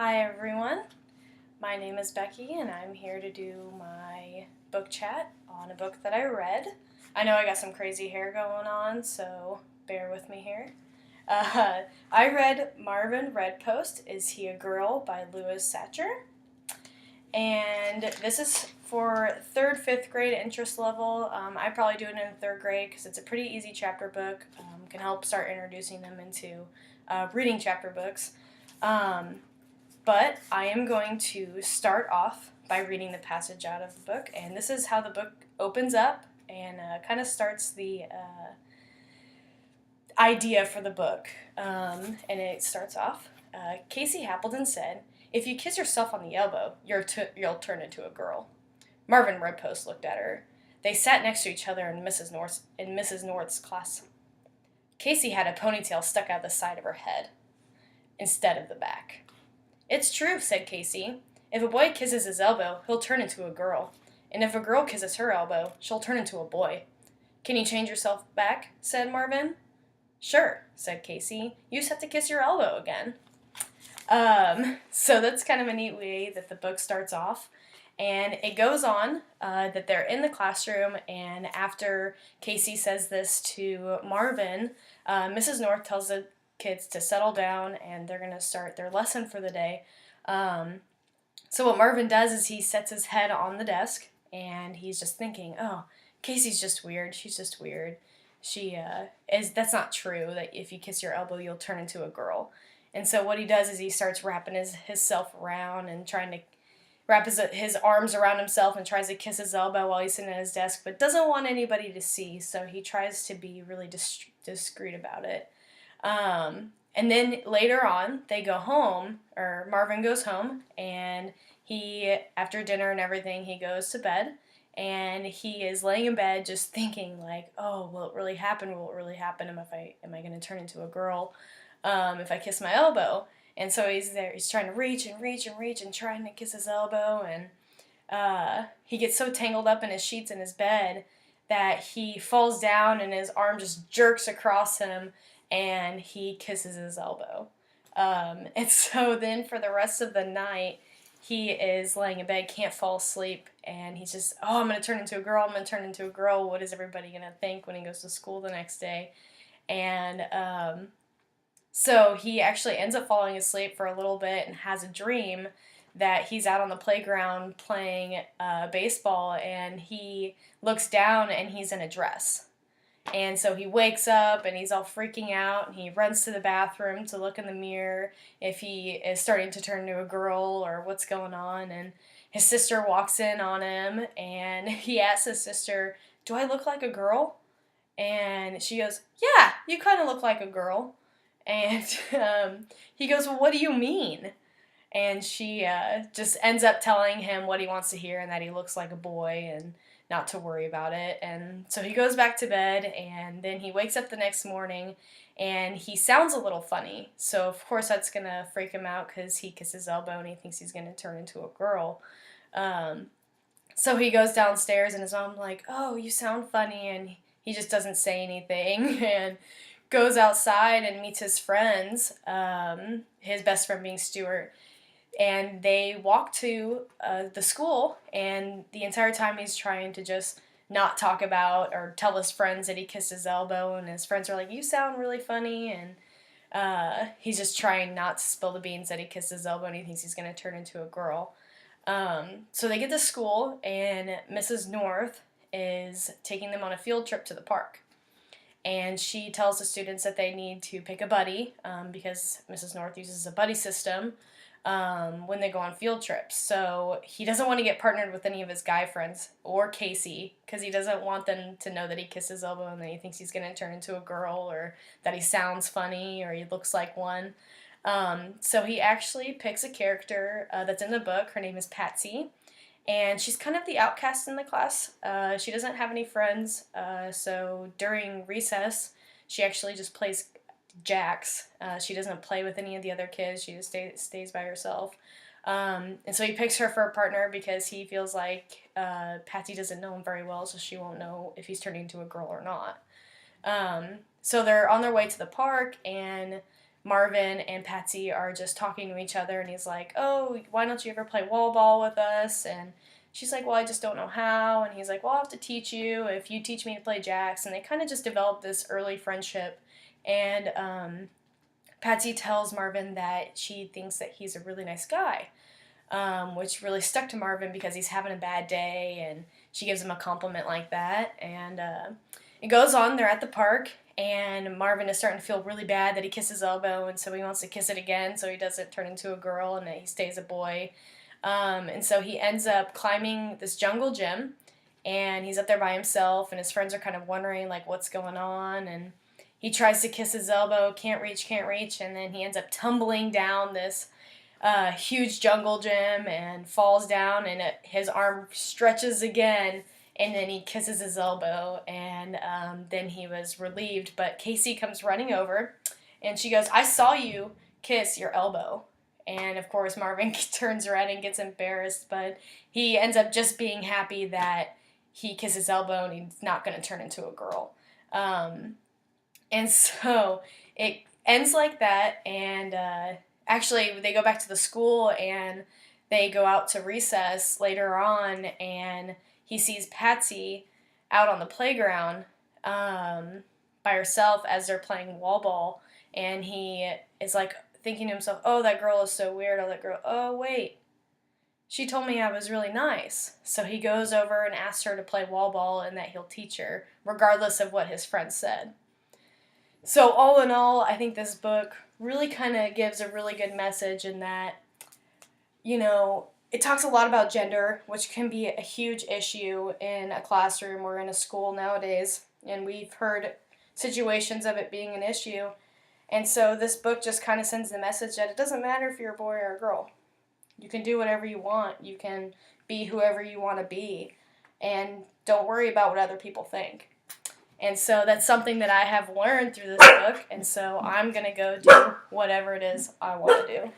Hi everyone, my name is Becky and I'm here to do my book chat on a book that I read. I know I got some crazy hair going on, so bear with me here. I read Marvin Redpost, Is He a Girl by Louis Satcher. And this is for 3rd, 5th grade interest level. I probably do it in 3rd grade because it's a pretty easy chapter book. Can help start introducing them into reading chapter books. But I am going to start off by reading the passage out of the book, and this is how the book opens up and kind of starts the idea for the book. And it starts off, Casey Happleton said, "If you kiss yourself on the elbow, you'll turn into a girl." Marvin Redpost looked at her. They sat next to each other in Mrs. North's class. Casey had a ponytail stuck out the side of her head instead of the back. "It's true," said Casey. "If a boy kisses his elbow, he'll turn into a girl. And if a girl kisses her elbow, she'll turn into a boy." "Can you change yourself back?" said Marvin. "Sure," said Casey. "You just have to kiss your elbow again." So that's kind of a neat way that the book starts off. And it goes on that they're in the classroom, and after Casey says this to Marvin, Mrs. North tells the kids to settle down and they're going to start their lesson for the day. So what Marvin does is he sets his head on the desk and he's just thinking, oh, Casey's just weird. She's just weird. That's not true, that if you kiss your elbow, you'll turn into a girl. And so what he does is he starts wrapping himself around and trying to wrap his arms around himself and tries to kiss his elbow while he's sitting at his desk, but doesn't want anybody to see, so he tries to be really discreet about it. And then later on, they go home, or Marvin goes home, and after dinner and everything, he goes to bed, and he is laying in bed just thinking like, oh, will it really happen? Will it really happen? Am I going to turn into a girl if I kiss my elbow? And so he's there, he's trying to reach and trying to kiss his elbow, and he gets so tangled up in his sheets in his bed that he falls down and his arm just jerks across him, and he kisses his elbow. And so then for the rest of the night, he is laying in bed, can't fall asleep, and he's just, oh, I'm going to turn into a girl, I'm going to turn into a girl. What is everybody going to think when he goes to school the next day? And so he actually ends up falling asleep for a little bit and has a dream that he's out on the playground playing baseball, and he looks down and he's in a dress. And so he wakes up and he's all freaking out, and he runs to the bathroom to look in the mirror if he is starting to turn into a girl or what's going on. And his sister walks in on him and he asks his sister, "Do I look like a girl?" And she goes, "Yeah, you kind of look like a girl." And he goes, "Well, what do you mean?" And she just ends up telling him what he wants to hear, and that he looks like a boy and not to worry about it. And so he goes back to bed, and then he wakes up the next morning and he sounds a little funny. So of course that's going to freak him out because he kissed his elbow and he thinks he's going to turn into a girl. So he goes downstairs and his mom's like, "Oh, you sound funny," and he just doesn't say anything and goes outside and meets his friends, his best friend being Stuart. And they walk to the school, and the entire time he's trying to just not talk about or tell his friends that he kissed his elbow, and his friends are like, "You sound really funny," and he's just trying not to spill the beans that he kissed his elbow and he thinks he's going to turn into a girl. So they get to school, and Mrs. North is taking them on a field trip to the park. And she tells the students that they need to pick a buddy because Mrs. North uses a buddy system when they go on field trips. So he doesn't want to get partnered with any of his guy friends or Casey because he doesn't want them to know that he kissed his elbow and that he thinks he's going to turn into a girl, or that he sounds funny or he looks like one. So he actually picks a character that's in the book. Her name is Patsy. And she's kind of the outcast in the class. She doesn't have any friends, so during recess, she actually just plays jacks. She doesn't play with any of the other kids. She just stays by herself. And so he picks her for a partner because he feels like Patsy doesn't know him very well, so she won't know if he's turning into a girl or not. So they're on their way to the park, and Marvin and Patsy are just talking to each other, and he's like, oh, why don't you ever play wall ball with us? And she's like, well, I just don't know how. And he's like, well, I'll have to teach you if you teach me to play jacks. And they kind of just develop this early friendship. And Patsy tells Marvin that she thinks that he's a really nice guy, which really stuck to Marvin because he's having a bad day, and she gives him a compliment like that. And it goes on, they're at the park, and Marvin is starting to feel really bad that he kissed his elbow, and so he wants to kiss it again so he doesn't turn into a girl and that he stays a boy. And so he ends up climbing this jungle gym, and he's up there by himself, and his friends are kind of wondering, like, what's going on, and he tries to kiss his elbow, can't reach, and then he ends up tumbling down this huge jungle gym and falls down, and his arm stretches again, and then he kisses his elbow, and then he was relieved. But Casey comes running over, and she goes, I saw you kiss your elbow. And of course Marvin turns red and gets embarrassed, but he ends up just being happy that he kissed his elbow and he's not going to turn into a girl. And so it ends like that, and actually they go back to the school, and they go out to recess later on, and he sees Patsy out on the playground by herself as they're playing wall ball, and he is like thinking to himself, oh, that girl is so weird, oh, wait, she told me I was really nice. So he goes over and asks her to play wall ball and that he'll teach her, regardless of what his friends said. So all in all, I think this book really kind of gives a really good message in that, you know, it talks a lot about gender, which can be a huge issue in a classroom or in a school nowadays, and we've heard situations of it being an issue. And so this book just kind of sends the message that it doesn't matter if you're a boy or a girl. You can do whatever you want. You can be whoever you want to be, and don't worry about what other people think. And so that's something that I have learned through this book, and so I'm going to go do whatever it is I want to do.